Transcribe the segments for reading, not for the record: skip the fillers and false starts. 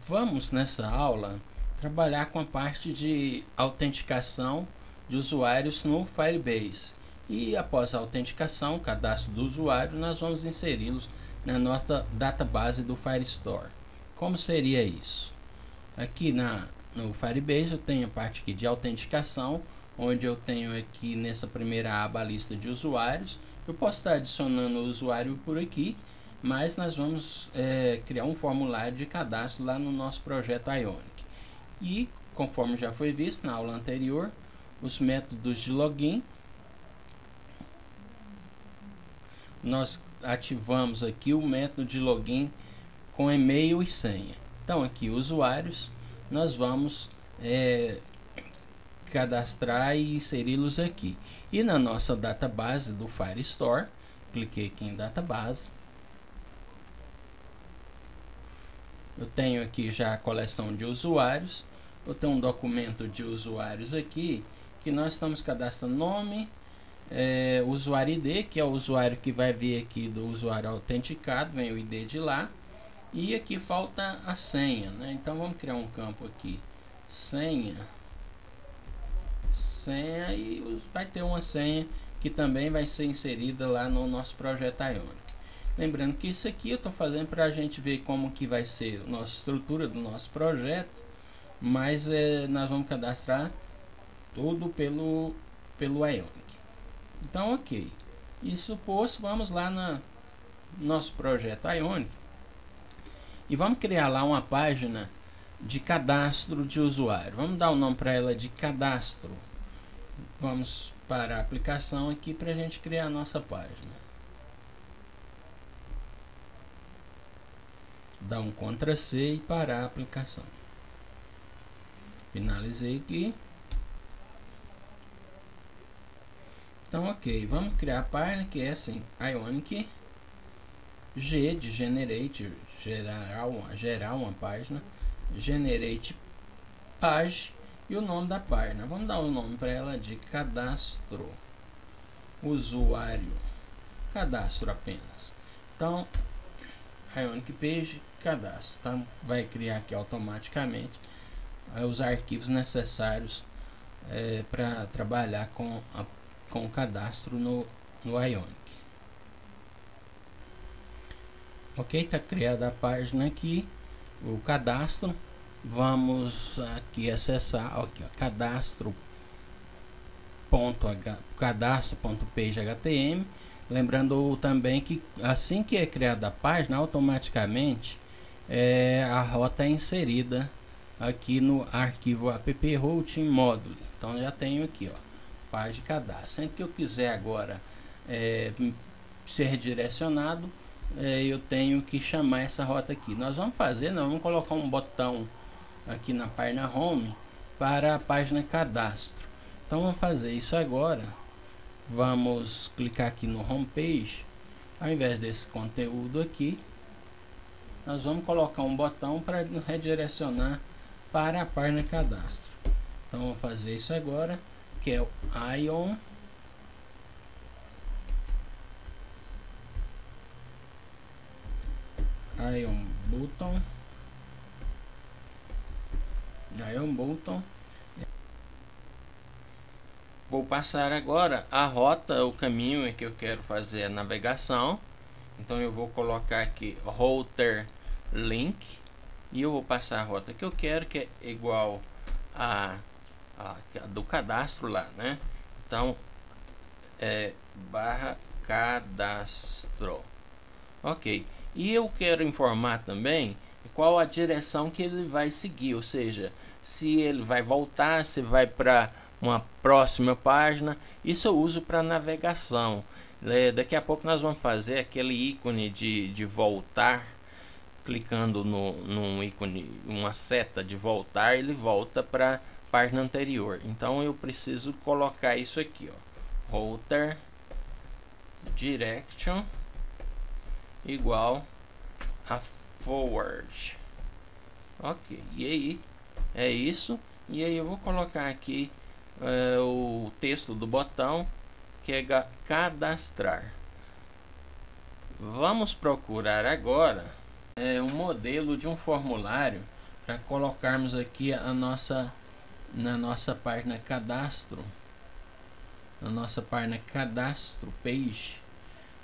Vamos nessa aula trabalhar com a parte de autenticação de usuários no Firebase. E após a autenticação, o cadastro do usuário, nós vamos inseri-los na nossa database do Firestore. Como seria isso? Aqui no Firebase eu tenho a parte aqui de autenticação, onde eu tenho aqui nessa primeira aba a lista de usuários. Eu posso estar adicionando o usuário por aqui, mas nós vamos criar um formulário de cadastro lá no nosso projeto Ionic. E conforme já foi visto na aula anterior, os métodos de login, nós ativamos aqui o método de login com e-mail e senha. Então aqui usuários, nós vamos cadastrar e inseri-los aqui. E na nossa database do Firestore, cliquei aqui em database. Eu tenho aqui já a coleção de usuários. Eu tenho um documento de usuários aqui, que nós estamos cadastrando nome, usuário ID, que é o usuário que vai vir aqui do usuário autenticado, vem o ID de lá. E aqui falta a senha, né? Então vamos criar um campo aqui, senha, e vai ter uma senha que também vai ser inserida lá no nosso projeto Ionic. Lembrando que isso aqui eu estou fazendo para a gente ver como que vai ser a nossa estrutura do nosso projeto, mas nós vamos cadastrar tudo pelo Ionic. Então ok, isso posto, vamos lá no nosso projeto Ionic e vamos criar lá uma página de cadastro de usuário. Vamos dar o nome para ela de cadastro. Vamos para a aplicação aqui para a gente criar a nossa página. Dá um Ctrl C e parar a aplicação. Finalizei aqui. Então ok, vamos criar a página que é assim, Ionic G de generate, gerar uma página, generate page e o nome da página. Vamos dar o nome para ela de cadastro usuário, cadastro apenas. Então Ionic page cadastro, então vai criar aqui automaticamente os arquivos necessários para trabalhar com o cadastro no Ionic. Ok, está criada a página aqui, o cadastro. Vamos aqui acessar aqui, cadastro.page.html. Lembrando também que assim que é criada a página, automaticamente a rota é inserida aqui no arquivo app routing módulo. Então já tenho aqui, ó, página de cadastro. Sempre que eu quiser agora ser direcionado, eu tenho que chamar essa rota aqui. Nós vamos colocar um botão aqui na página home para a página cadastro. Então vamos fazer isso agora. Vamos clicar aqui no home page. Ao invés desse conteúdo aqui, nós vamos colocar um botão para redirecionar para a página cadastro. Então vamos fazer isso agora, que é o Ion button. Vou passar agora a rota, o caminho em que eu quero fazer a navegação. Então eu vou colocar aqui router link e eu vou passar a rota que eu quero, que é igual a do cadastro lá, né? Então barra cadastro. Ok, e eu quero informar também qual a direção que ele vai seguir, ou seja, se ele vai voltar, se vai para uma próxima página. Isso eu uso para navegação. Daqui a pouco nós vamos fazer aquele ícone de voltar, clicando num ícone, uma seta de voltar, ele volta para a página anterior. Então eu preciso colocar isso aqui, ó, router direction igual a forward. Ok, e aí é isso. E aí eu vou colocar aqui o texto do botão, que é cadastrar. Vamos procurar agora um modelo de um formulário para colocarmos aqui na nossa página cadastro, page.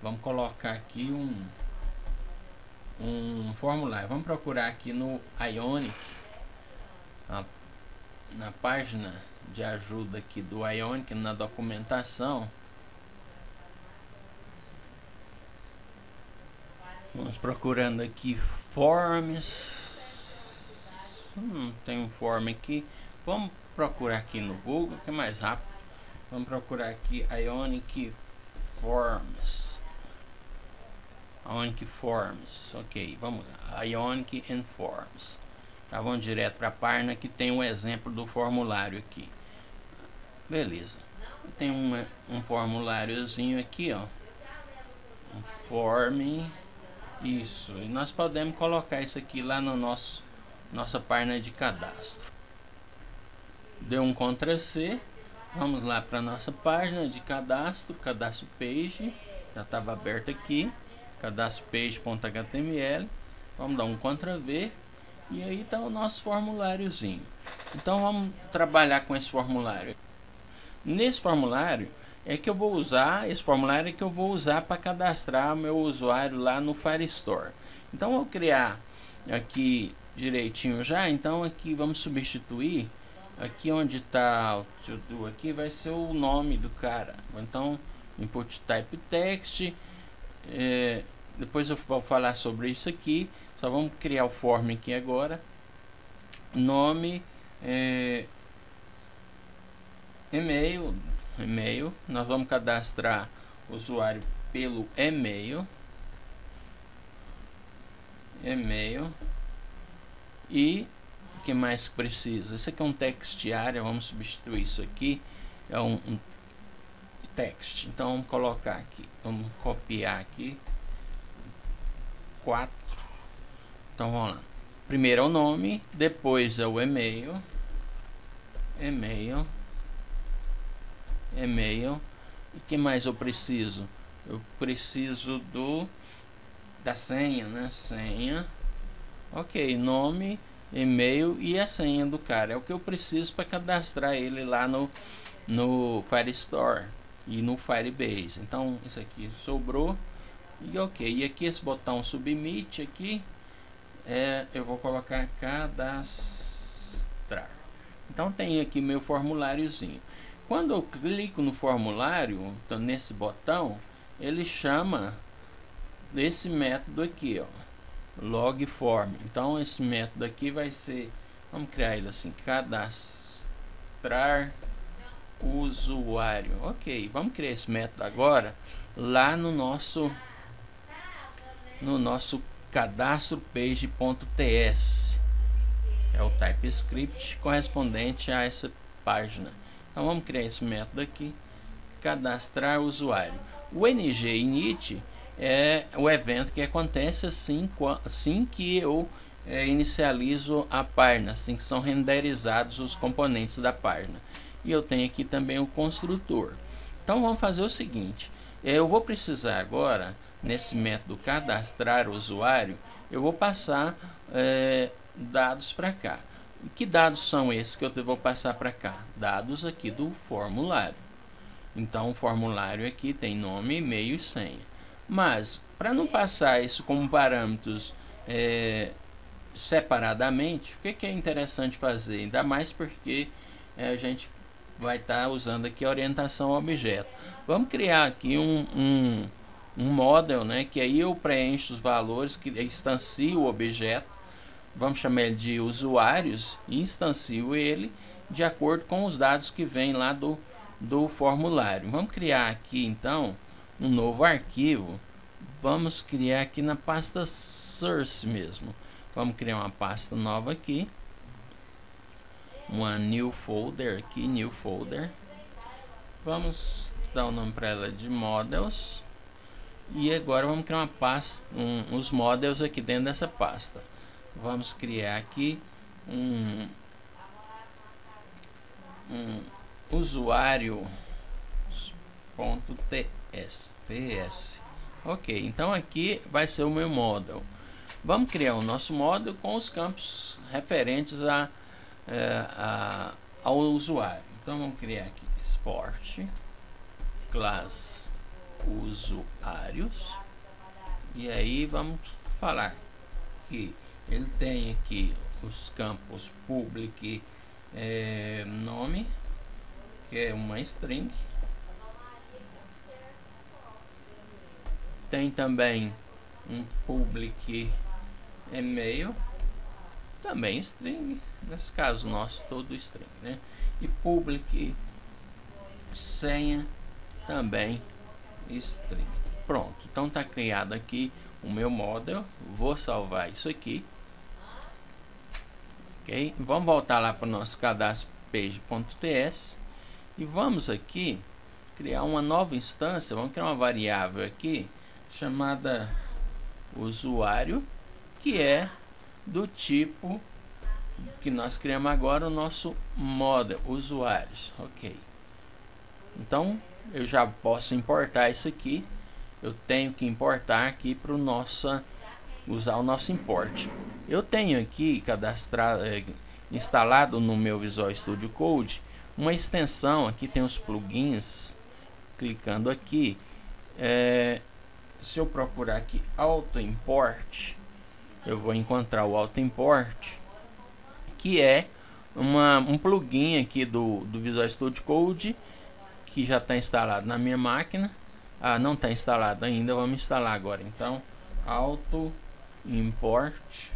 Vamos colocar aqui um formulário. Vamos procurar aqui no Ionic, na página de ajuda aqui do Ionic, na documentação. Vamos procurando aqui forms. Tem um form aqui. Vamos procurar aqui no Google, que é mais rápido. Vamos procurar aqui Ionic Forms. Ionic Forms. Ok, vamos lá. Ionic and Forms. Tá, vamos direto para a página que tem um exemplo do formulário aqui. Beleza. Tem um formuláriozinho aqui, ó. Um form. Isso. E nós podemos colocar isso aqui lá no nossa página de cadastro. Deu um Ctrl+C. Vamos lá para nossa página de cadastro page. Já estava aberto aqui. Cadastro page.html. Vamos dar um Ctrl+V. E aí está o nosso formuláriozinho. Então vamos trabalhar com esse formulário. Nesse formulário é que eu vou usar, para cadastrar o meu usuário lá no Firestore. Então vou criar aqui direitinho já. Então aqui vamos substituir. Aqui onde está o to-do aqui vai ser o nome do cara. Então input type text. Depois eu vou falar sobre isso aqui. Só vamos criar o form aqui agora. Nome, e-mail. Nós vamos cadastrar o usuário pelo e-mail. E o que mais precisa? Esse aqui é um text area. Vamos substituir isso aqui. É um text. Então vamos colocar aqui. Vamos copiar aqui 4. Então vamos lá. Primeiro é o nome, depois é o e-mail. E o que mais eu preciso? Eu preciso da senha, né? Senha. Ok, nome, e-mail e a senha do cara. É o que eu preciso para cadastrar ele lá no Firestore e no Firebase. Então isso aqui sobrou. E ok. E aqui esse botão submit aqui. Eu vou colocar cadastrar. Então tem aqui meu formuláriozinho. Quando eu clico no formulário, então nesse botão, ele chama esse método aqui, ó, logform. Então esse método aqui vai ser, vamos criar ele assim, cadastrar usuário. Ok, vamos criar esse método agora lá no nosso cadastro page.ts. É o TypeScript correspondente a essa página. Então vamos criar esse método aqui, cadastrar usuário. O ng-init é o evento que acontece assim que eu inicializo a página, assim que são renderizados os componentes da página. E eu tenho aqui também o construtor. Então vamos fazer o seguinte, eu vou precisar agora, nesse método cadastrar usuário, eu vou passar dados para cá. Que dados são esses que eu vou passar para cá? Dados aqui do formulário. Então o formulário aqui tem nome, e-mail e senha. Mas para não passar isso como parâmetros separadamente, o que é interessante fazer? Ainda mais porque a gente vai estar usando aqui a orientação ao objeto. Vamos criar aqui um model, né? Que aí eu preencho os valores, que instancio o objeto. Vamos chamar ele de usuários e instancio ele de acordo com os dados que vem lá do formulário. Vamos criar aqui então um novo arquivo. Vamos criar aqui na pasta source mesmo. Vamos criar uma pasta nova aqui, uma new folder aqui, new folder. Vamos dar o nome para ela de models. E agora vamos criar uma pasta, os models aqui dentro dessa pasta. Vamos criar aqui um usuário.ts. Ok, então aqui vai ser o meu model. Vamos criar o nosso módulo com os campos referentes ao usuário. Então vamos criar aqui Sport Class Usuários, e aí vamos falar que ele tem aqui os campos public nome, que é uma string. Tem também um public e-mail, também string, nesse caso nosso todo string, né? E public senha, também string. Pronto, então tá criado aqui o meu model. Vou salvar isso aqui, ok? Vamos voltar lá para o nosso cadastro page.ts e vamos aqui criar uma nova instância. Vamos criar uma variável aqui chamada usuário, que é do tipo que nós criamos agora, o nosso model usuários, ok? Então eu já posso importar isso aqui. Eu tenho que importar aqui para o nosso, usar o nosso import. Eu tenho aqui cadastrado, instalado no meu Visual Studio Code, uma extensão. Aqui tem os plugins. Clicando aqui, se eu procurar aqui Auto Import, eu vou encontrar o Auto Import, que é um plugin aqui do Visual Studio Code, que já está instalado na minha máquina. Não está instalado ainda, vamos instalar agora. Então, Auto Import,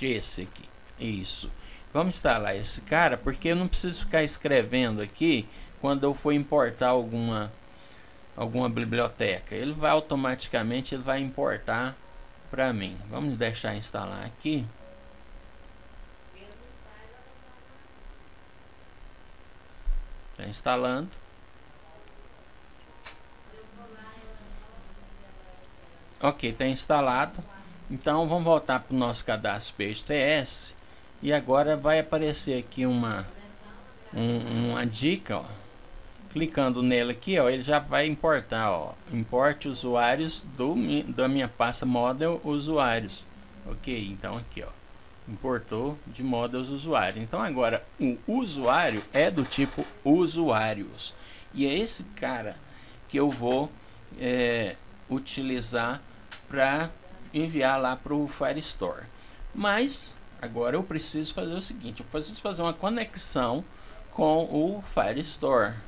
esse aqui, isso. Vamos instalar esse cara, porque eu não preciso ficar escrevendo aqui quando eu for importar alguma biblioteca. Ele vai automaticamente, ele vai importar para mim. Vamos deixar instalar aqui. Está instalando. Ok, está instalado. Então vamos voltar para o nosso cadastro page.ts e agora vai aparecer aqui uma dica, ó. Clicando nele aqui, ó, ele já vai importar, ó, importe usuários da minha pasta model usuários. Ok, então aqui, ó, importou de models usuário. Então agora o usuário é do tipo usuários, e é esse cara que eu vou utilizar para enviar lá para o Firestore. Mas agora eu preciso fazer o seguinte: eu preciso fazer uma conexão com o Firestore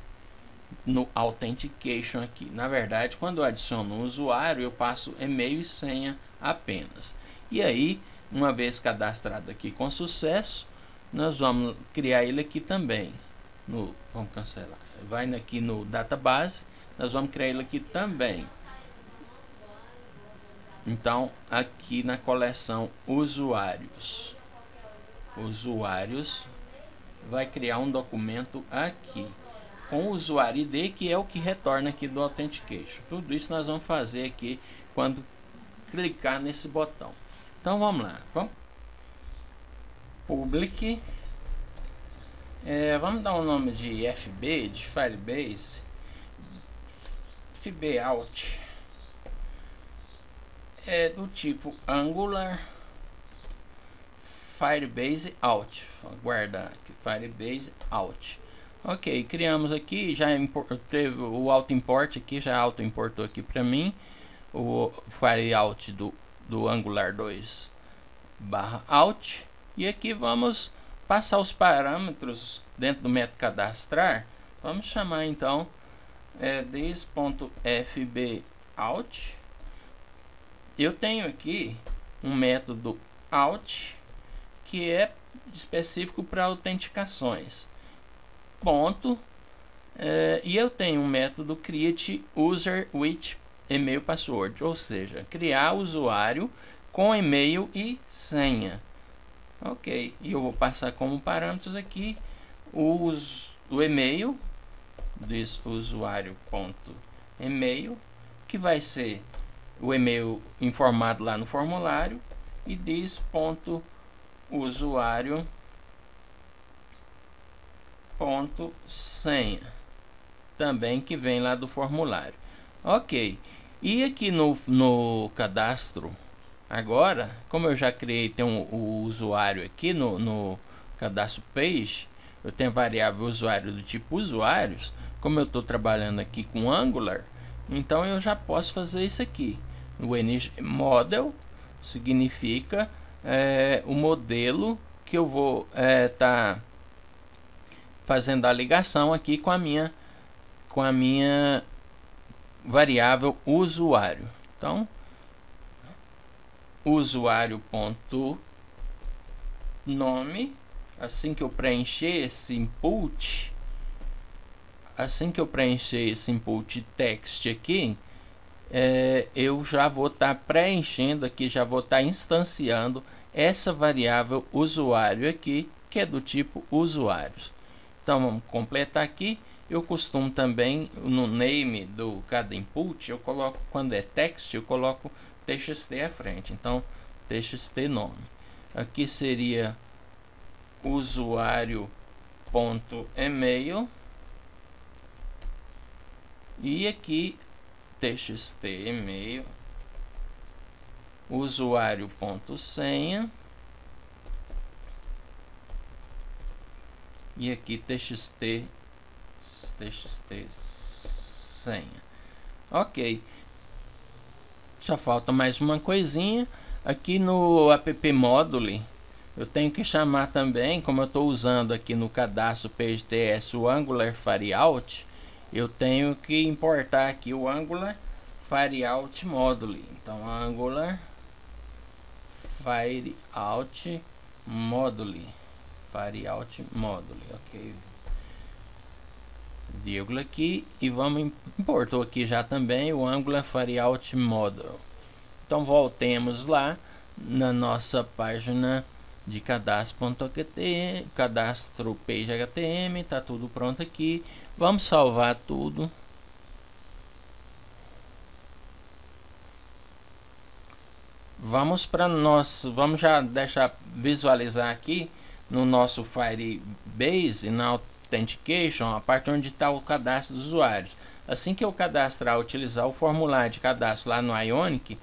no Authentication aqui. Na verdade, quando eu adiciono um usuário, eu passo e-mail e senha apenas. E aí, uma vez cadastrado aqui com sucesso, nós vamos criar ele aqui também. Vamos cancelar. Vai aqui no database, nós vamos criar ele aqui também. Então, aqui na coleção usuários, vai criar um documento aqui com o usuário ID, que é o que retorna aqui do Authentication. Tudo isso nós vamos fazer aqui quando clicar nesse botão. Então vamos lá, public, vamos dar um nome de FB, de Firebase, FB out, do tipo Angular Firebase out, guardar aqui Firebase out. Ok, criamos aqui, já teve o auto import aqui, já auto importou aqui para mim o file out do Angular 2/out, e aqui vamos passar os parâmetros dentro do método cadastrar. Vamos chamar então this.fbout. Eu tenho aqui um método out que é específico para autenticações. Ponto. E eu tenho um método create user with email password, ou seja, criar usuário com e-mail e senha. Ok, e eu vou passar como parâmetros aqui o e-mail, desse usuário.email, que vai ser o e-mail informado lá no formulário, e this.usuário ponto senha, também que vem lá do formulário. Ok, e aqui no cadastro, agora, como eu já criei, tem o usuário aqui no cadastro page, eu tenho variável usuário do tipo usuários. Como eu estou trabalhando aqui com Angular, então eu já posso fazer isso aqui. O model significa o modelo que eu vou tá fazendo a ligação aqui com a minha variável usuário. Então, usuário.nome, assim que eu preencher esse input, text aqui, eu já vou estar preenchendo aqui, já vou estar instanciando essa variável usuário aqui, que é do tipo usuários. Então vamos completar aqui. Eu costumo também no name do cada input, eu coloco, quando é text, eu coloco txt à frente. Então txt nome. Aqui seria usuário.email e aqui txt e-mail, usuário.senha e aqui txt senha. Ok, só falta mais uma coisinha aqui no app module. Eu tenho que chamar também, como eu estou usando aqui no cadastro PageTS o Angular Fireout, eu tenho que importar aqui o Angular Fireout Module. Então Angular Fireout Module, ok, vírgula aqui, e vamos importou aqui já também o Angular Fireout Module. Então voltemos lá na nossa página de cadastro.html, cadastro page HTML, tá tudo pronto aqui. Vamos salvar tudo. Vamos para vamos já deixar visualizar aqui no nosso Firebase, na Authentication, a parte onde está o cadastro dos usuários. Assim que eu cadastrar, utilizar o formulário de cadastro lá no Ionic,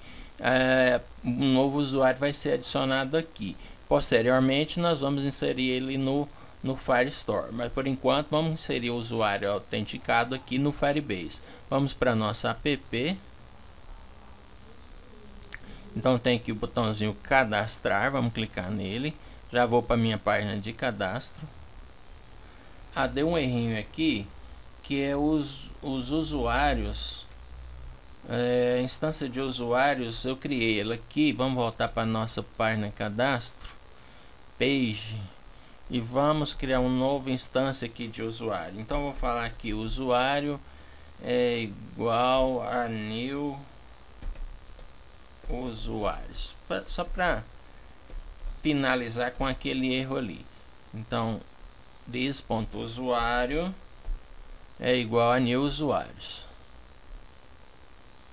um novo usuário vai ser adicionado aqui. Posteriormente nós vamos inserir ele no Firestore, mas por enquanto vamos inserir o usuário autenticado aqui no Firebase. Vamos para nossa app. Então tem aqui o botãozinho cadastrar, vamos clicar nele. Já vou para minha página de cadastro. Deu um errinho aqui, que é os usuários, instância de usuários, eu criei ela aqui. Vamos voltar para nossa página de cadastro, page, e vamos criar uma nova instância aqui de usuário. Então vou falar aqui, usuário é igual a new usuários, só para finalizar com aquele erro ali. Então this.usuário é igual a new usuários.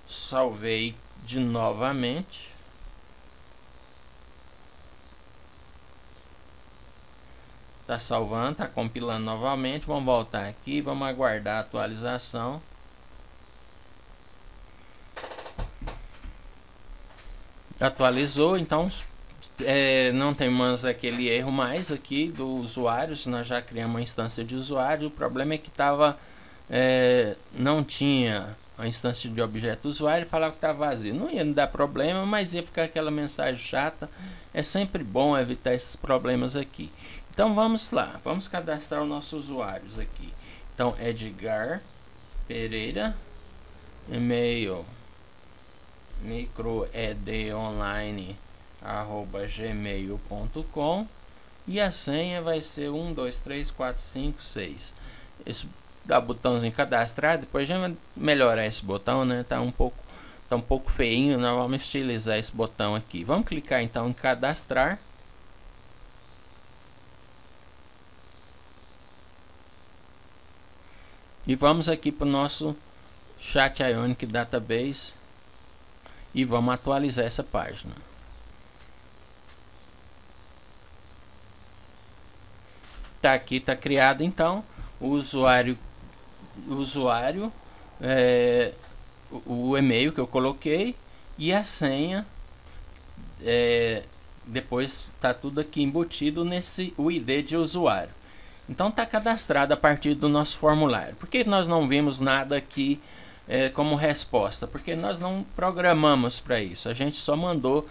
Salvei de novamente. Tá salvando, tá compilando novamente. Vamos voltar aqui, vamos aguardar a atualização. Atualizou, então não tem mais aquele erro mais aqui do usuário. Nós já criamos uma instância de usuário. O problema é que não tinha a instância de objeto usuário, falava que estava vazio. Não ia dar problema, mas ia ficar aquela mensagem chata. É sempre bom evitar esses problemas aqui. Então vamos lá, vamos cadastrar os nossos usuários aqui. Então Edgar Pereira, e-mail microedonline@gmail.com e a senha vai ser 1, 2, 3, 4, 5, 6. Esse dá botãozinho cadastrar, depois já vai melhorar esse botão, né? Tá um pouco feinho, nós vamos estilizar esse botão aqui. Vamos clicar então em cadastrar. E vamos aqui para o nosso Chat Ionic Database e vamos atualizar essa página. Tá aqui, tá criado. Então o e-mail que eu coloquei e a senha. Depois está tudo aqui embutido nesse ID de usuário. Então está cadastrado a partir do nosso formulário. Por que nós não vimos nada aqui como resposta? Porque nós não programamos para isso. A gente só mandou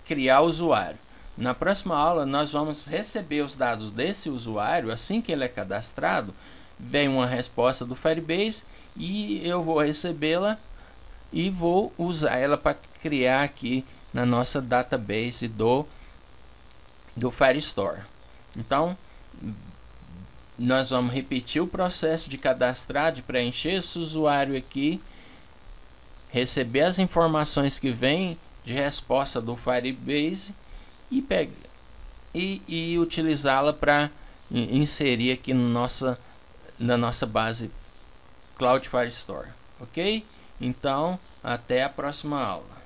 criar o usuário. Na próxima aula nós vamos receber os dados desse usuário. Assim que ele é cadastrado, vem uma resposta do Firebase e eu vou recebê-la e vou usar ela para criar aqui na nossa database do Firestore. Então nós vamos repetir o processo de cadastrar, de preencher esse usuário aqui, receber as informações que vêm de resposta do Firebase e utilizá-la para inserir aqui na nossa base Cloud Firestore, ok? Então, até a próxima aula.